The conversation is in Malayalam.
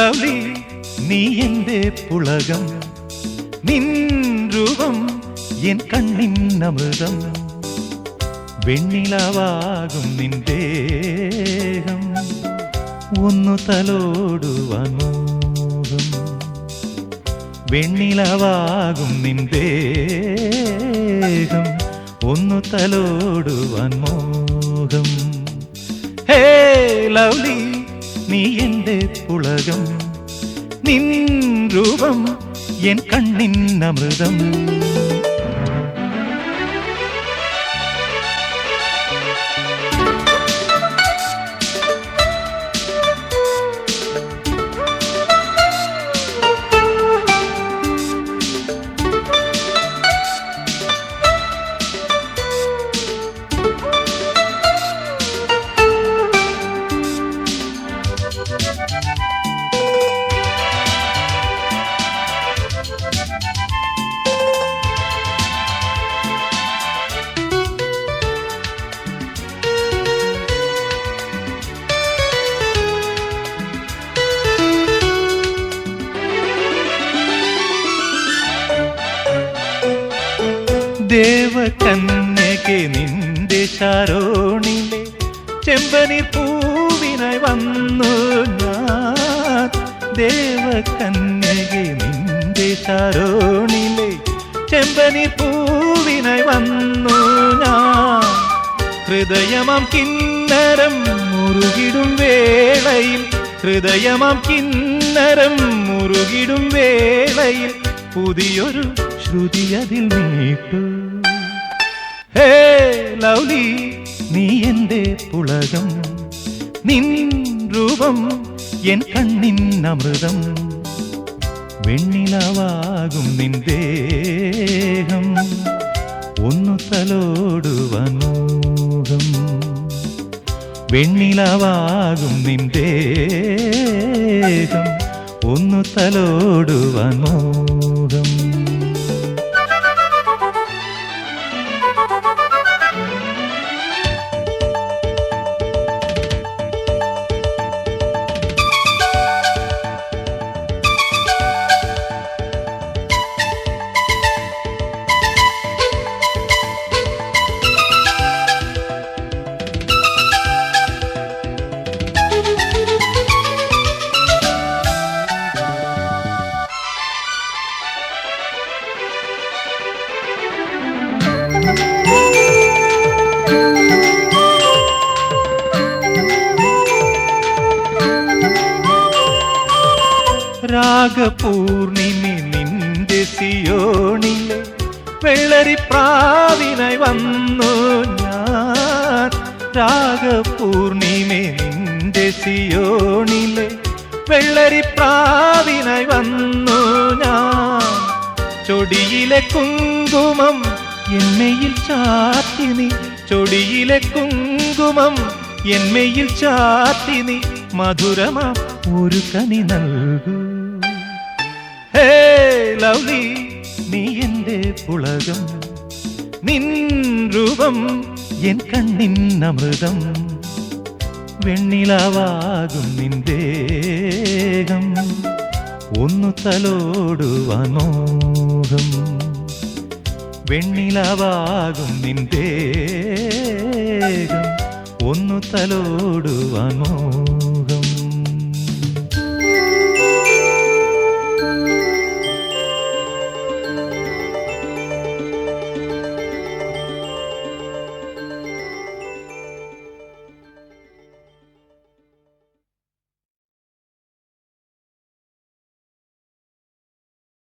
ലവ്ലി നീ എന്റെ പുളകം, നിൻ രൂപം എൻ കണ്ണിന്നമൃതം, വെണ്ണിലാവാകും നിൻ ദേഹം, ഒന്നു തലോടുവാൻ മോഹം, വെണ്ണിലാവാകും നിൻ ദേഹം, ഒന്നു തലോടുവാൻ മോഹം. ഹേ ലവ്ലി നീ എന്റെ പുളകം, നിൻ രൂപം എൻ കണ്ണിന്നമൃതം. ദേവകന്യകെ നിന്റെ ശാരോണിലെ ചെമ്പനി പൂവിനായി വന്നു ഞാൻ. ദേവകന്യകെ നിന്റെ ശാരോണിലെ ചെമ്പനി പൂവിനായി വന്നു ഞാൻ. ഹൃദയമം കിന്നരം മുറുകിടും വേളയിൽ, ഹൃദയമം കിന്നരം മുറുകിടും വേളയിൽ പുതിയൊരു ശ്രുതി അതിൽ നീട്ടു. ഹേ ലവ്ലി നീ എന്റെ പുളകം, നിൻ രൂപം എൻ കണ്ണിന്നമൃതം, വെണ്ണിലാവാകും നിൻ ദേഹം, ഒന്നു തലോടുവാൻ മോഹം, വെണ്ണിലാവാകും നിൻ ദേഹം, ഒന്നു തലോടുവാൻ മോഹം. രാഗപൂർണിമി നിന്റെ സിയോണിലെ വെള്ളരിപ്രാവിനായി വന്നു ഞാൻ. രാഗപൂർണിമി നിന്റെ സിയോണിലെ വെള്ളരിപ്രാവിനായി വന്നു ഞാൻ. ചൊടിയിലെ കുങ്കുമം എന്മയിൽ ചാത്തിനി, ചൊടിയിലെ കുങ്കുമം എന്മയിൽ ചാത്തിനി, മധുരമാ ഒരു കനി നൽകൂ. ഹേ ലവ്ലി നീ എന്റെ പുളകം, നിൻ രൂപം എൻ കണ്ണിന്നമൃതം, വെണ്ണിലാവാകും നിൻ ദേഹം, ഒന്നു തലോടുവാൻ മോഹം, വെണ്ണിലാവാകും നിൻ ദേഹം, ഒന്നു തലോടുവാൻ മോഹം.